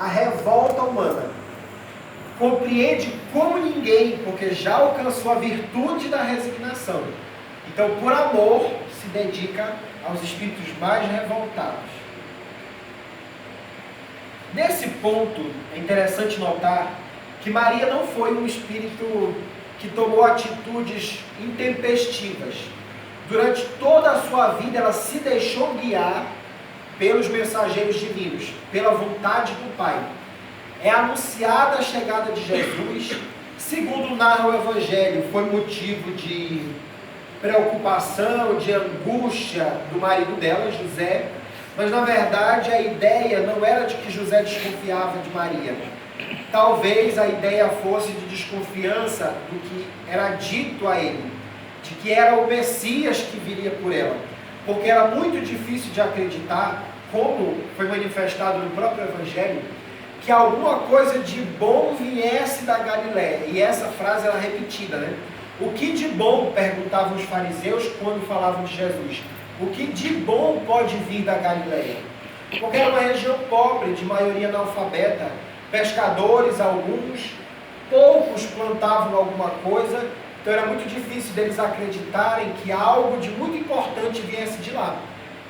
a revolta humana. Compreende como ninguém, porque já alcançou a virtude da resignação. Então, por amor, se dedica aos espíritos mais revoltados. Nesse ponto, é interessante notar que Maria não foi um espírito que tomou atitudes intempestivas. Durante toda a sua vida, ela se deixou guiar pelos mensageiros divinos, pela vontade do Pai. É anunciada a chegada de Jesus, segundo narra o Evangelho, foi motivo de preocupação, de angústia do marido dela, José, mas na verdade a ideia não era de que José desconfiava de Maria. Talvez a ideia fosse de desconfiança do que era dito a ele, de que era o Messias que viria por ela, porque era muito difícil de acreditar, como foi manifestado no próprio Evangelho, que alguma coisa de bom viesse da Galiléia. E essa frase era repetida, né? O que de bom, perguntavam os fariseus quando falavam de Jesus, o que de bom pode vir da Galiléia? Porque era uma região pobre, de maioria analfabeta, pescadores alguns, poucos plantavam alguma coisa, então era muito difícil deles acreditarem que algo de muito importante viesse de lá.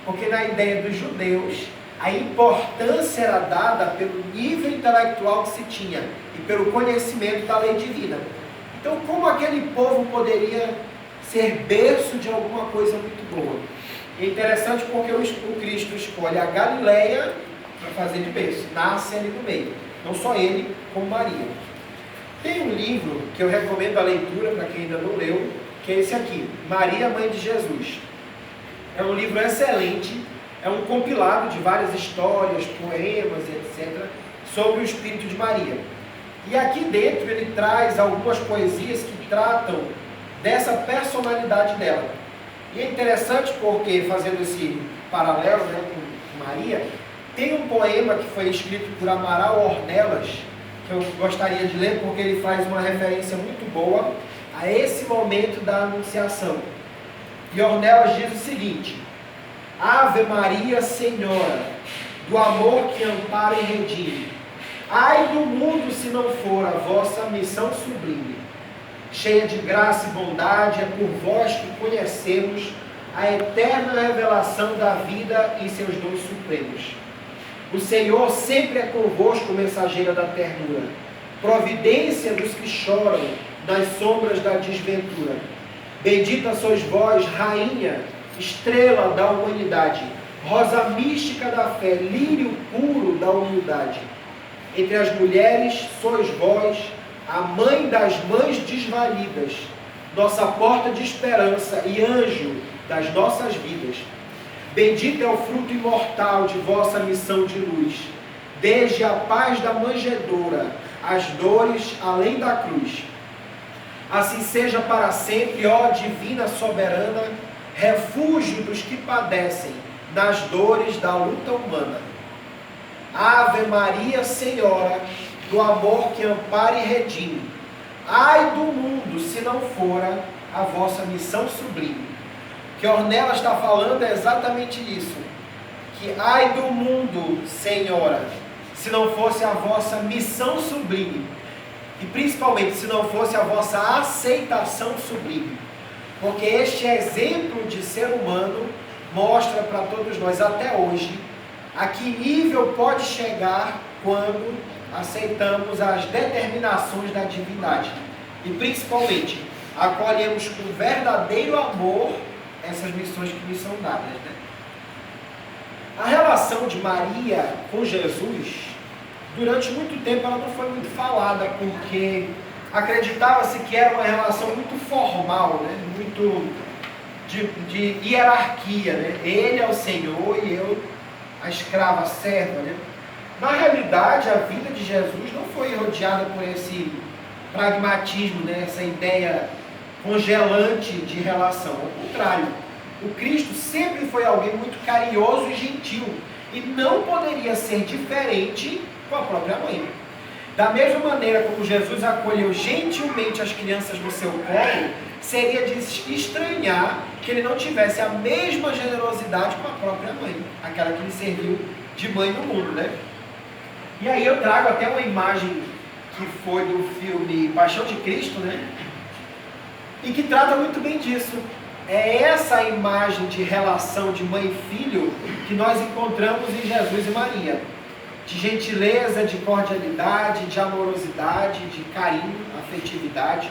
Porque na ideia dos judeus, a importância era dada pelo nível intelectual que se tinha e pelo conhecimento da lei divina. Então, como aquele povo poderia ser berço de alguma coisa muito boa? É interessante porque o Cristo escolhe a Galiléia para fazer de berço, nasce ali no meio. Não só ele, como Maria. Tem um livro que eu recomendo a leitura para quem ainda não leu, que é esse aqui, Maria, Mãe de Jesus. É um livro excelente, é um compilado de várias histórias, poemas, etc., sobre o espírito de Maria. E aqui dentro ele traz algumas poesias que tratam dessa personalidade dela. E é interessante porque, fazendo esse paralelo, né, com Maria, tem um poema que foi escrito por Amaral Ornelas, que eu gostaria de ler porque ele faz uma referência muito boa a esse momento da Anunciação. E Ornelas diz o seguinte: Ave Maria, Senhora, do amor que ampara e redime, ai do mundo se não for a vossa missão sublime. Cheia de graça e bondade, é por vós que conhecemos a eterna revelação da vida em seus dons supremos. O Senhor sempre é convosco, mensageira da ternura, providência dos que choram nas sombras da desventura. Bendita sois vós, rainha, estrela da humanidade, rosa mística da fé, lírio puro da humildade. Entre as mulheres sois vós, a mãe das mães desvalidas, nossa porta de esperança e anjo das nossas vidas. Bendito é o fruto imortal de vossa missão de luz, desde a paz da manjedoura, as dores além da cruz. Assim seja para sempre, ó divina soberana, refúgio dos que padecem nas dores da luta humana. Ave Maria, Senhora, do amor que ampara e redime, ai do mundo se não fora a vossa missão sublime. O que Ornelas está falando é exatamente isso, que ai do mundo, Senhora, se não fosse a vossa missão sublime, e principalmente se não fosse a vossa aceitação sublime, porque este exemplo de ser humano mostra para todos nós até hoje a que nível pode chegar quando aceitamos as determinações da divindade e principalmente acolhemos com verdadeiro amor essas missões que nos são dadas, né? A relação de Maria com Jesus, durante muito tempo ela não foi muito falada, porque acreditava-se que era uma relação muito formal, né? Muito de hierarquia, né? Ele é o Senhor e eu a escrava, a serva, né? Na realidade, a vida de Jesus não foi rodeada por esse pragmatismo, né? Essa ideia congelante de relação. Ao contrário, o Cristo sempre foi alguém muito carinhoso e gentil, e não poderia ser diferente com a própria mãe. Da mesma maneira como Jesus acolheu gentilmente as crianças no seu colo, seria de estranhar que ele não tivesse a mesma generosidade com a própria mãe, aquela que lhe serviu de mãe no mundo, né? E aí eu trago até uma imagem que foi do filme Paixão de Cristo, né? E que trata muito bem disso. É essa imagem de relação de mãe e filho que nós encontramos em Jesus e Maria. De gentileza, de cordialidade, de amorosidade, de carinho, afetividade.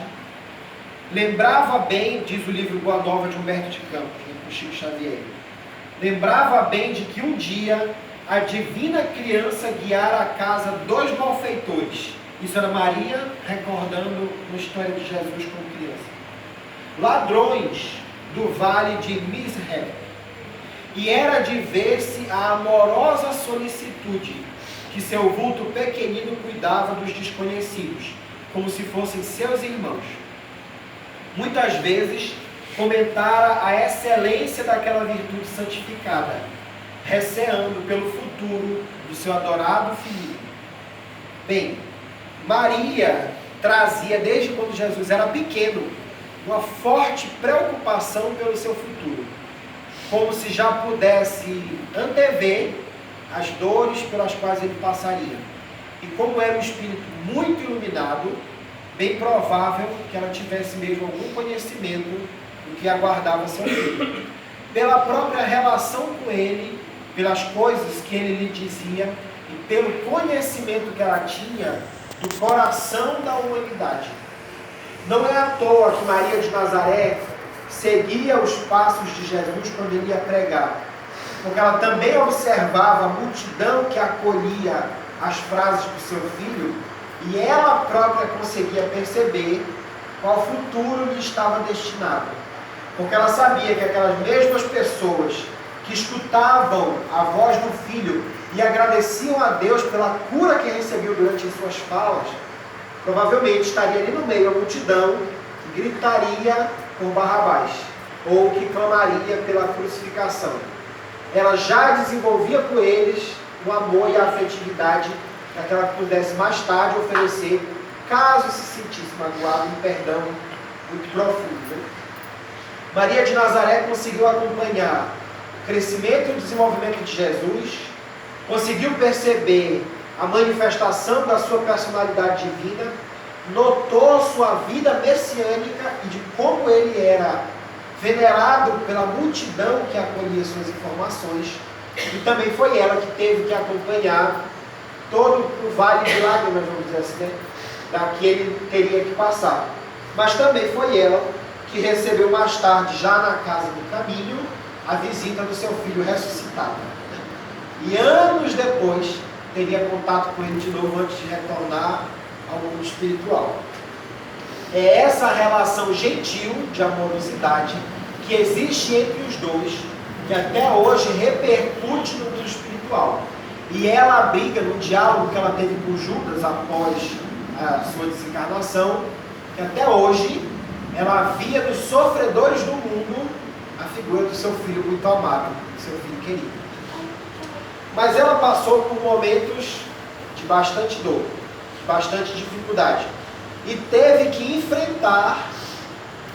Lembrava bem, diz o livro Boa Nova de Humberto de Campos, do Chico Xavier, lembrava bem de que um dia a divina criança guiara a casa dos malfeitores. Isso era Maria recordando uma história de Jesus como criança. Ladrões do vale de Misré. E era de ver-se a amorosa solicitude que seu vulto pequenino cuidava dos desconhecidos, como se fossem seus irmãos. Muitas vezes comentara a excelência daquela virtude santificada, receando pelo futuro do seu adorado filho. Bem, Maria trazia, desde quando Jesus era pequeno, uma forte preocupação pelo seu futuro, como se já pudesse antever as dores pelas quais ele passaria. E como era um espírito muito iluminado, bem provável que ela tivesse mesmo algum conhecimento do que aguardava seu filho. Pela própria relação com ele, pelas coisas que ele lhe dizia e pelo conhecimento que ela tinha do coração da humanidade. Não é à toa que Maria de Nazaré seguia os passos de Jesus quando ele ia pregar, porque ela também observava a multidão que acolhia as frases do seu filho e ela própria conseguia perceber qual futuro lhe estava destinado, porque ela sabia que aquelas mesmas pessoas que escutavam a voz do filho e agradeciam a Deus pela cura que recebeu durante as suas falas, provavelmente estaria ali no meio a multidão que gritaria por Barrabás, ou que clamaria pela crucificação. Ela já desenvolvia por eles o amor e a afetividade para que ela pudesse mais tarde oferecer, caso se sentisse magoado, um perdão muito profundo. Maria de Nazaré conseguiu acompanhar o crescimento e o desenvolvimento de Jesus, conseguiu perceber a manifestação da sua personalidade divina, notou sua vida messiânica e de como ele era venerado pela multidão que acolhia suas informações, e também foi ela que teve que acompanhar todo o vale de lágrimas, vamos dizer assim, né? Da que ele teria que passar. Mas também foi ela que recebeu mais tarde, já na casa do caminho, a visita do seu filho ressuscitado. E anos depois, teria contato com ele de novo antes de retornar ao mundo espiritual. É essa relação gentil de amorosidade que existe entre os dois, que até hoje repercute no mundo espiritual. E ela abriga no diálogo que ela teve com Judas após a sua desencarnação, que até hoje ela via nos sofredores do mundo a figura do seu filho muito amado, do seu filho querido. Mas ela passou por momentos de bastante dor, de bastante dificuldade, e teve que enfrentar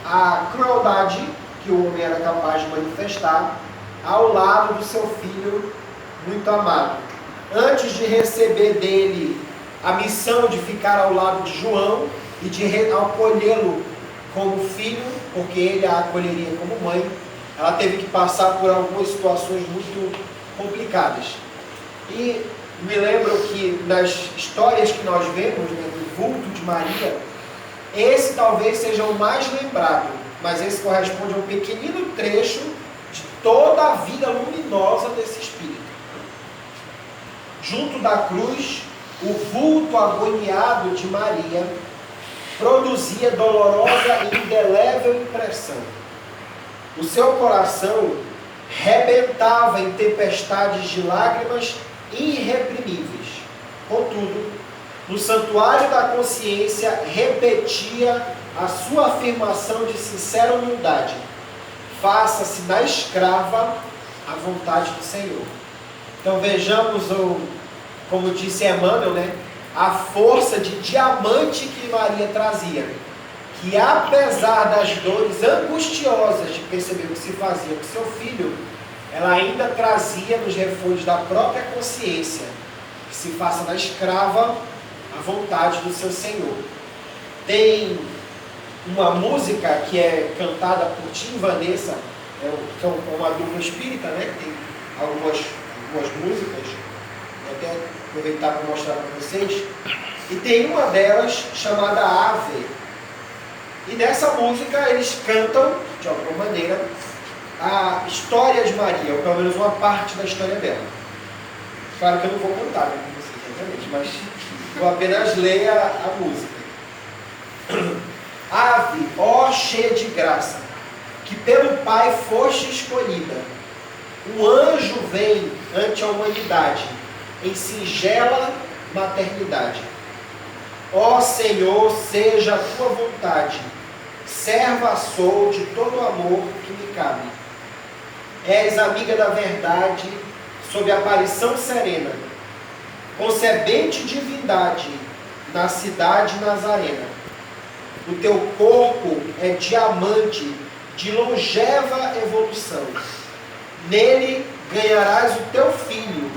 a crueldade que o homem era capaz de manifestar ao lado do seu filho muito amado. Antes de receber dele a missão de ficar ao lado de João e de acolhê-lo como filho, porque ele a acolheria como mãe, ela teve que passar por algumas situações muito complicadas. E me lembro que nas histórias que nós vemos, né, do vulto de Maria, esse talvez seja o mais lembrado, mas esse corresponde a um pequenino trecho de toda a vida luminosa desse espírito. Junto da cruz, o vulto agoniado de Maria produzia dolorosa e indelével impressão. O seu coração rebentava em tempestades de lágrimas irreprimíveis. Contudo, no santuário da consciência repetia a sua afirmação de sincera humildade: faça-se na escrava a vontade do Senhor. Então vejamos, como disse Emmanuel, né, a força de diamante que Maria trazia, que apesar das dores angustiosas de perceber o que se fazia com seu filho, ela ainda trazia nos refúgios da própria consciência que se faça da escrava à vontade do seu senhor. Tem uma música que é cantada por Tim e Vanessa, que é uma dupla espírita, né? Tem algumas músicas, vou até aproveitar para mostrar para vocês. E tem uma delas chamada Ave. E nessa música eles cantam, de alguma maneira, a história de Maria, ou pelo menos uma parte da história dela. Claro que eu não vou cantar, né, com vocês, obviamente, mas vou apenas ler a música. Ave, ó cheia de graça, que pelo Pai foste escolhida. O anjo vem ante a humanidade, em singela maternidade. Ó Senhor, seja a tua vontade, serva sou de todo o amor que me cabe. És amiga da verdade, sob a aparição serena, concebente divindade, na cidade nazarena. O teu corpo é diamante de longeva evolução. Nele ganharás o teu filho,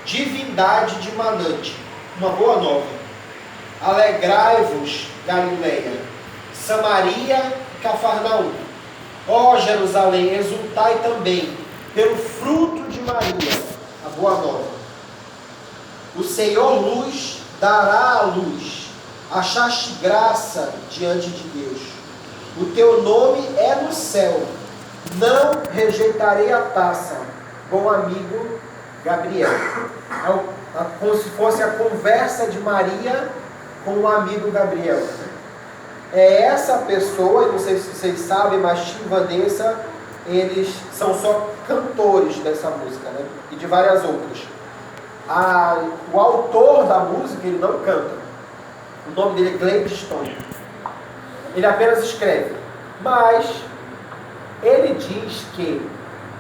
divindade de manante. Uma boa nova. Alegrai-vos, Galileia, Samaria e Cafarnaum. Ó Jerusalém, exultai também pelo fruto de Maria, a boa nova. O Senhor luz dará a luz, achaste graça diante de Deus. O teu nome é no céu, não rejeitarei a taça, bom amigo Gabriel. Como se fosse a conversa de Maria com o amigo Gabriel. É essa pessoa, não sei se vocês sabem, mas Tim e Vanessa, eles são só cantores dessa música, né? E de várias outras. O autor da música, ele não canta. O nome dele é Gladstone. Ele apenas escreve. Mas ele diz que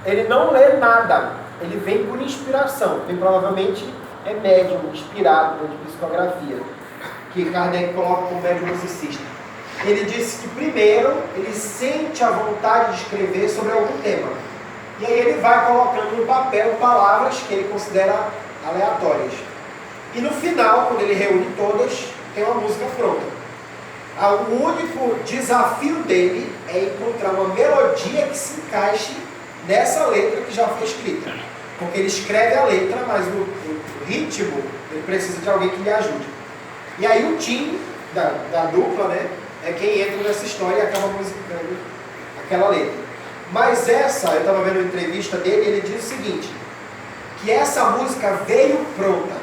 ele não lê nada. Ele vem por inspiração. Ele provavelmente é médium, inspirado de psicografia, que Kardec coloca como médium musicista. Ele disse que primeiro ele sente a vontade de escrever sobre algum tema. E aí ele vai colocando no papel palavras que ele considera aleatórias. E no final, quando ele reúne todas, tem uma música pronta. O único desafio dele é encontrar uma melodia que se encaixe nessa letra que já foi escrita. Porque ele escreve a letra, mas o ritmo, ele precisa de alguém que lhe ajude. E aí o Tim, da dupla, né, é quem entra nessa história e acaba musicando aquela letra. Mas eu estava vendo uma entrevista dele, ele diz o seguinte, que essa música veio pronta.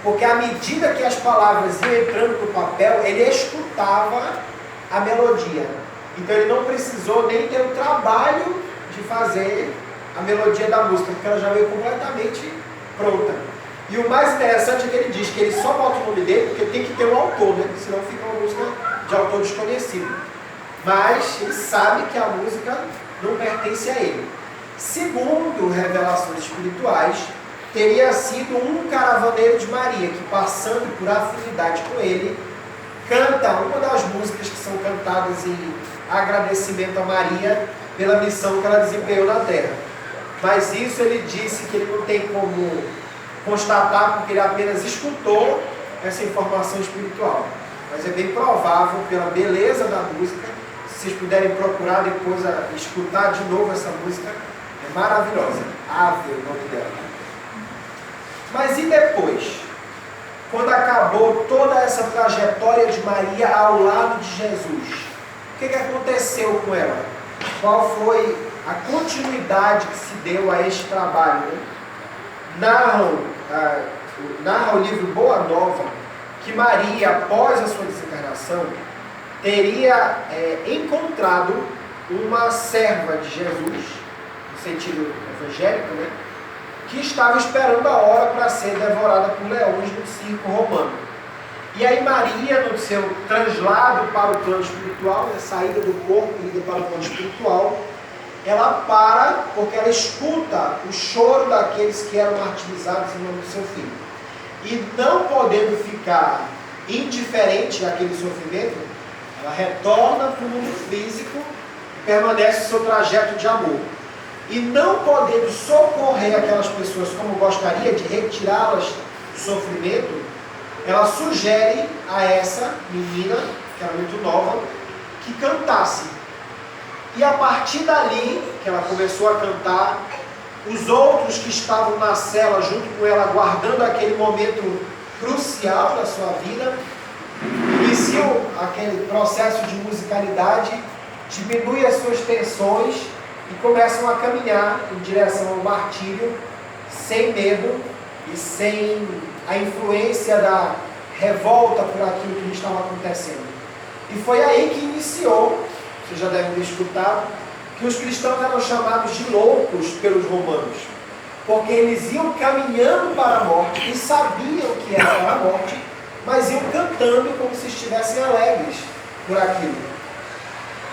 Porque à medida que as palavras iam entrando no papel, ele escutava a melodia. Então ele não precisou nem ter o trabalho de fazer a melodia da música, porque ela já veio completamente pronta. E o mais interessante é que ele diz que ele só bota o nome dele porque tem que ter um autor, né? Senão fica uma música de autor desconhecido. Mas ele sabe que a música não pertence a ele. Segundo revelações espirituais, teria sido um caravaneiro de Maria, que passando por afinidade com ele, canta uma das músicas que são cantadas em agradecimento a Maria pela missão que ela desempenhou na Terra. Mas isso ele disse que ele não tem como constatar, porque ele apenas escutou essa informação espiritual. Mas é bem provável, pela beleza da música, se vocês puderem procurar depois escutar de novo essa música, é maravilhosa. Ave, o nome dela. Mas e depois? Quando acabou toda essa trajetória de Maria ao lado de Jesus, o que aconteceu com ela? Qual foi a continuidade que se deu a este trabalho? Né? Narra o livro Boa Nova que Maria, após a sua desencarnação, teria encontrado uma serva de Jesus, no sentido evangélico, né? Que estava esperando a hora para ser devorada por leões no circo romano. E aí Maria, no seu translado para o plano espiritual, né, saída do corpo e ida para o plano espiritual, ela para porque ela escuta o choro daqueles que eram martirizados em nome do seu filho. E não podendo ficar indiferente àquele sofrimento, ela retorna para o mundo físico e permanece o seu trajeto de amor. E não podendo socorrer aquelas pessoas como gostaria, de retirá-las sofrimento, ela sugere a essa menina, que era muito nova, que cantasse. E a partir dali, que ela começou a cantar, os outros que estavam na cela junto com ela, guardando aquele momento crucial da sua vida, iniciam aquele processo de musicalidade, diminuem as suas tensões e começam a caminhar em direção ao martírio, sem medo e sem a influência da revolta por aquilo que estava acontecendo. E foi aí que iniciou, vocês já devem ter escutado, que os cristãos eram chamados de loucos pelos romanos, porque eles iam caminhando para a morte e sabiam que era para a morte, mas iam cantando como se estivessem alegres por aquilo.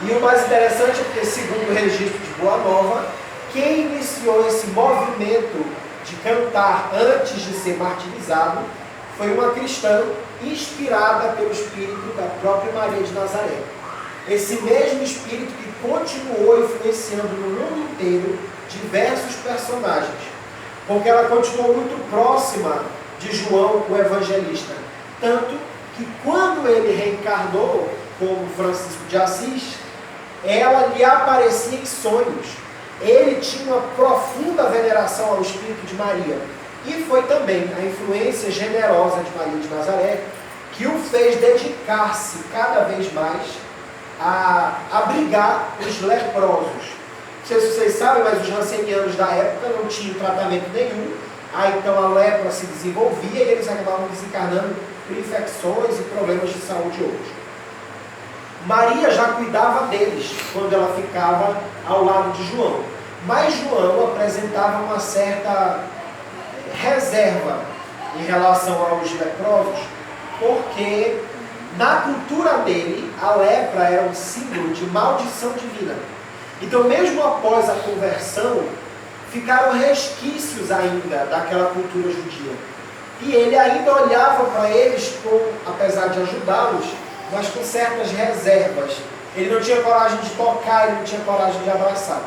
E o mais interessante é porque, segundo o registro de Boa Nova, quem iniciou esse movimento de cantar antes de ser martirizado foi uma cristã inspirada pelo Espírito da própria Maria de Nazaré. Esse mesmo Espírito que continuou influenciando no mundo inteiro diversos personagens, porque ela continuou muito próxima de João, o evangelista. Tanto que quando ele reencarnou como Francisco de Assis, ela lhe aparecia em sonhos. Ele tinha uma profunda veneração ao Espírito de Maria. E foi também a influência generosa de Maria de Nazaré que o fez dedicar-se cada vez mais a abrigar os leprosos. Não sei se vocês sabem, mas os rancenianos da época não tinham tratamento nenhum. Aí então a lepra se desenvolvia e eles acabavam desencarnando por infecções e problemas de saúde outros. Maria já cuidava deles quando ela ficava ao lado de João. Mas João apresentava uma certa reserva em relação aos leprosos, porque na cultura dele, a lepra era um símbolo de maldição divina. Então, mesmo após a conversão, ficaram resquícios ainda daquela cultura judia. E ele ainda olhava para eles, apesar de ajudá-los, mas com certas reservas. Ele não tinha coragem de tocar, ele não tinha coragem de abraçar.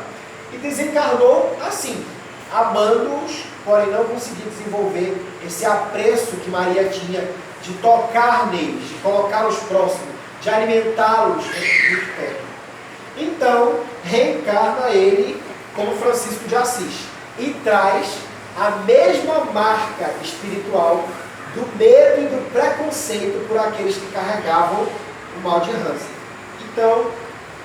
E desencarnou assim, amando-os, porém não conseguia desenvolver esse apreço que Maria tinha de tocar neles, de colocá-los próximos, de alimentá-los muito perto. Então, reencarna ele como Francisco de Assis e traz a mesma marca espiritual do medo e do preconceito por aqueles que carregavam o mal de Hansen. Então,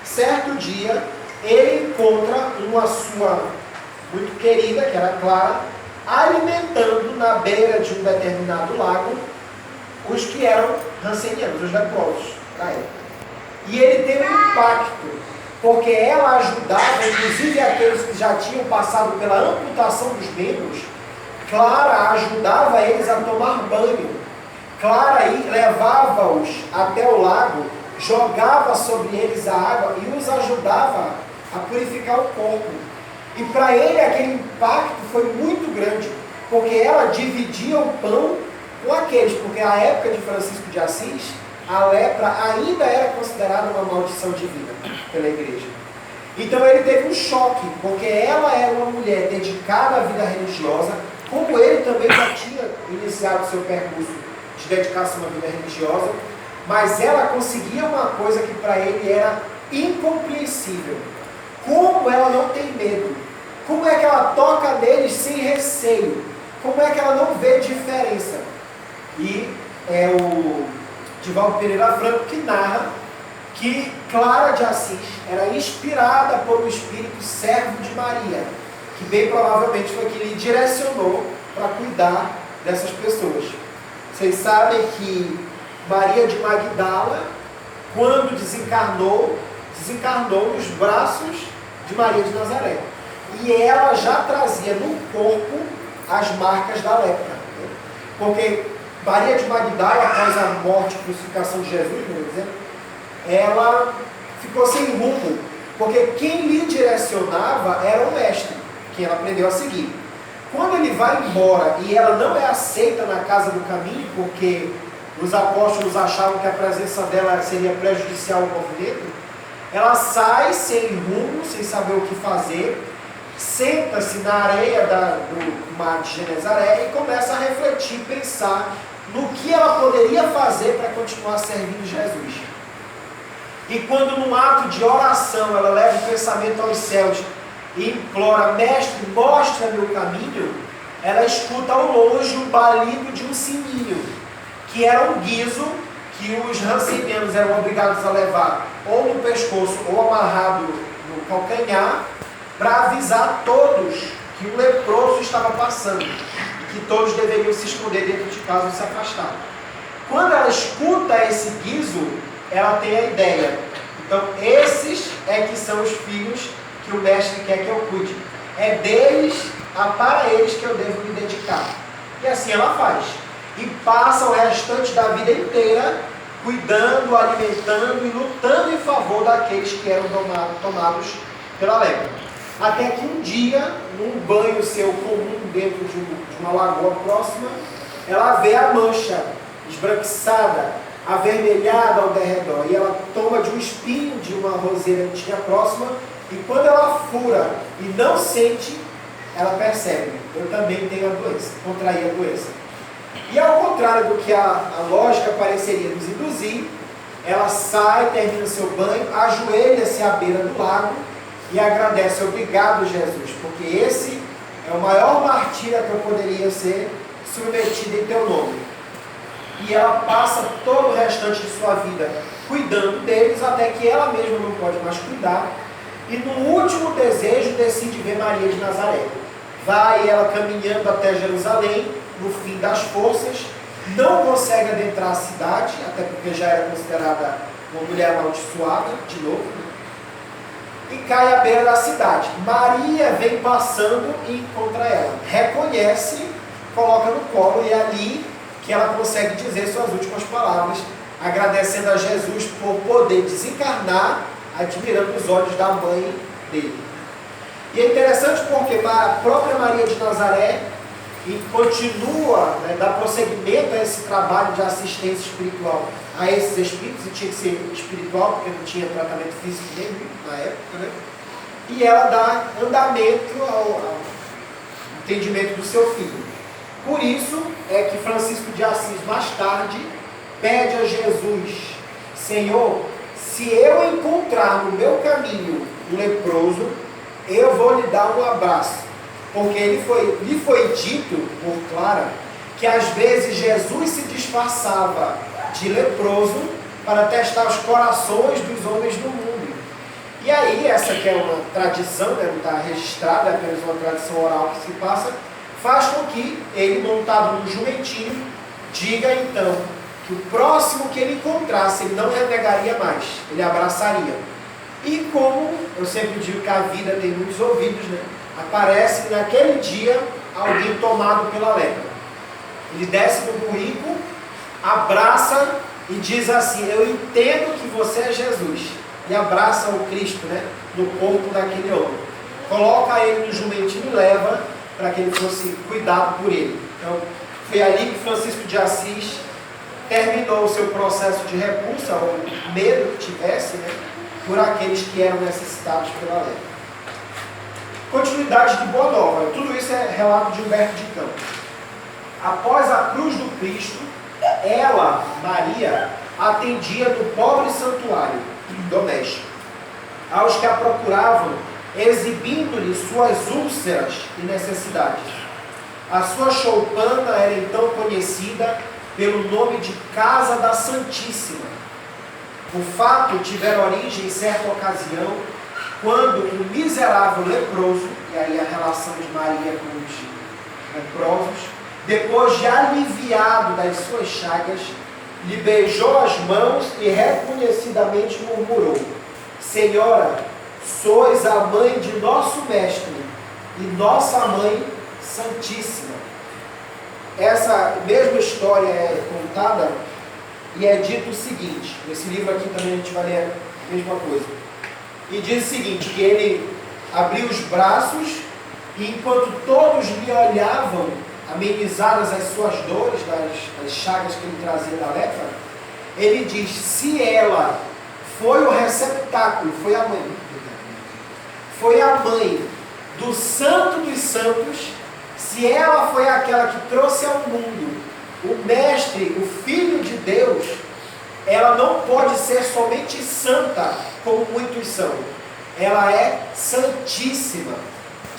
certo dia, ele encontra uma sua muito querida, que era Clara, alimentando na beira de um determinado lago os que eram rancenianos, os leprosos da época. E ele teve um impacto, porque ela ajudava, inclusive aqueles que já tinham passado pela amputação dos membros. Clara ajudava eles a tomar banho. Clara levava-os até o lago, jogava sobre eles a água e os ajudava a purificar o corpo. E para ele aquele impacto foi muito grande, porque ela dividia o pão com aqueles, porque na época de Francisco de Assis, a lepra ainda era considerada uma maldição divina pela igreja. Então ele teve um choque, porque ela era uma mulher dedicada à vida religiosa, como ele também já tinha iniciado seu percurso de dedicação à vida religiosa, mas ela conseguia uma coisa que para ele era incompreensível. Como ela não tem medo? Como é que ela toca neles sem receio? Como é que ela não vê diferença? E é o Divaldo Pereira Franco que narra que Clara de Assis era inspirada por um espírito servo de Maria, que bem provavelmente foi que lhe direcionou para cuidar dessas pessoas. Vocês sabem que Maria de Magdala, quando desencarnou nos braços de Maria de Nazaré. E ela já trazia no corpo as marcas da lepra. Porque Maria de Magdala, após a morte e crucificação de Jesus, por exemplo, ela ficou sem rumo, porque quem lhe direcionava era o mestre, que ela aprendeu a seguir. Quando ele vai embora e ela não é aceita na casa do caminho, porque os apóstolos achavam que a presença dela seria prejudicial ao movimento, ela sai sem rumo, sem saber o que fazer, senta-se na areia do mar de Genezaré e começa a refletir, pensar no que ela poderia fazer para continuar servindo Jesus. E quando num ato de oração ela leva o pensamento aos céus e implora: mestre, mostra-me o caminho, ela escuta ao longe o balido de um sininho, que era um guizo que os rancenianos eram obrigados a levar ou no pescoço ou amarrado no calcanhar, para avisar todos que um leproso estava passando e que todos deveriam se esconder dentro de casa ou se afastar. Quando ela escuta esse guizo, ela tem a ideia: então esses é que são os filhos que o mestre quer que eu cuide, é deles, para eles que eu devo me dedicar. E assim ela faz, e passa o restante da vida inteira cuidando, alimentando e lutando em favor daqueles que eram tomados pela lepra. Até que um dia, num banho seu comum dentro de uma lagoa próxima, ela vê a mancha esbranquiçada, avermelhada ao derredor, e ela toma de um espinho de uma roseira que tinha próxima, e quando ela fura e não sente, ela percebe: eu também tenho a doença, contraí a doença. E ao contrário do que a lógica pareceria nos induzir, ela sai, termina seu banho, ajoelha-se à beira do lago e agradece: obrigado, Jesus, porque esse é o maior martírio a que eu poderia ser submetido em teu nome. E ela passa todo o restante de sua vida cuidando deles, até que ela mesma não pode mais cuidar, e no último desejo decide ver Maria de Nazaré. Vai ela caminhando até Jerusalém, no fim das forças, não consegue adentrar a cidade, até porque já era considerada uma mulher amaldiçoada, de novo, e cai à beira da cidade. Maria vem passando e encontra ela, reconhece, coloca no colo, e é ali que ela consegue dizer suas últimas palavras, agradecendo a Jesus por poder desencarnar, admirando os olhos da mãe dele. E é interessante porque a própria Maria de Nazaré continua, dá prosseguimento a esse trabalho de assistência espiritual a esses espíritos, e tinha que ser espiritual porque não tinha tratamento físico nenhum na época, e ela dá andamento ao entendimento do seu filho. Por isso é que Francisco de Assis, mais tarde, pede a Jesus: Senhor, se eu encontrar no meu caminho um leproso, eu vou lhe dar um abraço. Porque lhe foi dito por Clara que às vezes Jesus se disfarçava de leproso para testar os corações dos homens do mundo. E aí, essa que é uma tradição, não está registrada, é apenas uma tradição oral que se passa, faz com que ele, montado no jumentinho, diga então que o próximo que ele encontrasse, ele não renegaria mais, ele abraçaria. E como eu sempre digo que a vida tem muitos ouvidos, aparece naquele dia alguém tomado pela lepra. Ele desce do burrico, abraça e diz assim: eu entendo que você é Jesus. E abraça o Cristo, no corpo daquele homem. Coloca ele no jumentinho e leva para que ele fosse cuidado por ele. Então, foi ali que Francisco de Assis terminou o seu processo de repulsa, ou medo que tivesse, por aqueles que eram necessitados pela lepra. Continuidade de Boa Nova. Tudo isso é relato de Humberto de Campos. Após a cruz do Cristo, ela, Maria, atendia do pobre santuário doméstico aos que a procuravam, exibindo-lhe suas úlceras e necessidades. A sua choupana era então conhecida pelo nome de Casa da Santíssima. O fato tivera origem em certa ocasião, quando um miserável leproso, e aí a relação de Maria com os leprosos, depois de aliviado das suas chagas, lhe beijou as mãos e reconhecidamente murmurou: Senhora, sois a mãe de nosso Mestre e nossa Mãe Santíssima. Essa mesma história é contada e é dito o seguinte, nesse livro aqui também a gente vai ler a mesma coisa. E diz o seguinte, que ele abriu os braços e enquanto todos lhe olhavam, amenizadas as suas dores, das chagas que ele trazia da lepra, ele diz: se ela foi o receptáculo, foi a mãe do Santo dos Santos, se ela foi aquela que trouxe ao mundo o Mestre, o Filho de Deus, ela não pode ser somente santa, como muitos são. Ela é santíssima.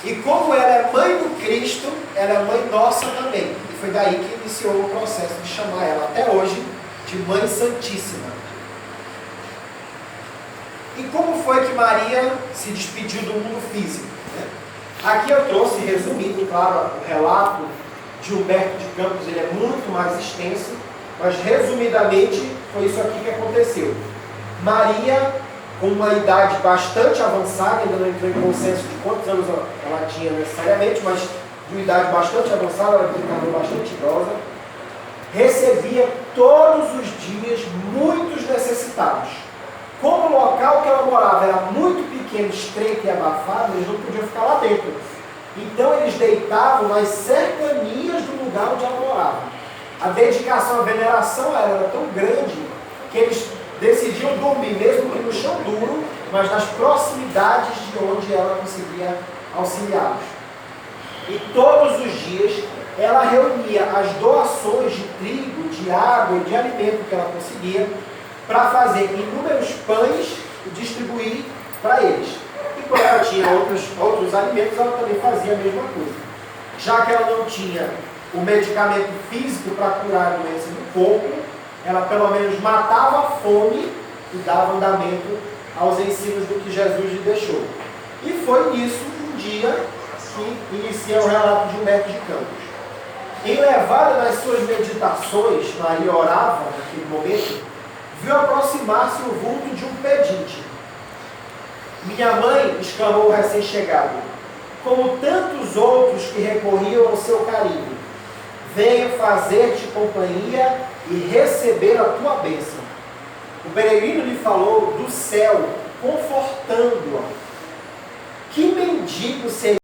E como ela é mãe do Cristo, ela é mãe nossa também. E foi daí que iniciou o processo de chamar ela, até hoje, de Mãe Santíssima. E como foi que Maria se despediu do mundo físico? Aqui eu trouxe, resumindo, claro, o relato de Humberto de Campos, ele é muito mais extenso, mas resumidamente foi isso aqui que aconteceu. Maria, com uma idade bastante avançada, ainda não entrou em consenso de quantos anos ela tinha necessariamente, mas de uma idade bastante avançada, ela ficava bastante idosa, recebia todos os dias muitos necessitados. Como o local que ela morava era muito pequeno, estreito e abafado, eles não podiam ficar lá dentro. Então eles deitavam nas cercanias do lugar onde ela morava. A dedicação, a veneração a ela era tão grande que eles decidiam dormir, mesmo que no chão duro, mas nas proximidades de onde ela conseguia auxiliá-los. E todos os dias ela reunia as doações de trigo, de água e de alimento que ela conseguia para fazer inúmeros pães e distribuir para eles. E quando ela tinha outros alimentos, ela também fazia a mesma coisa. Já que ela não tinha o medicamento físico para curar a doença do corpo, ela pelo menos matava a fome e dava andamento aos ensinos do que Jesus lhe deixou. E foi nisso, um dia, que inicia o relato de Humberto de Campos. Enlevada nas suas meditações, Maria orava naquele momento, viu aproximar-se o vulto de um pedinte. Minha mãe, exclamou o recém-chegado, como tantos outros que recorriam ao seu carinho, venho fazer-te companhia e receber a tua bênção. O peregrino lhe falou do céu, confortando-a. Que mendigo seria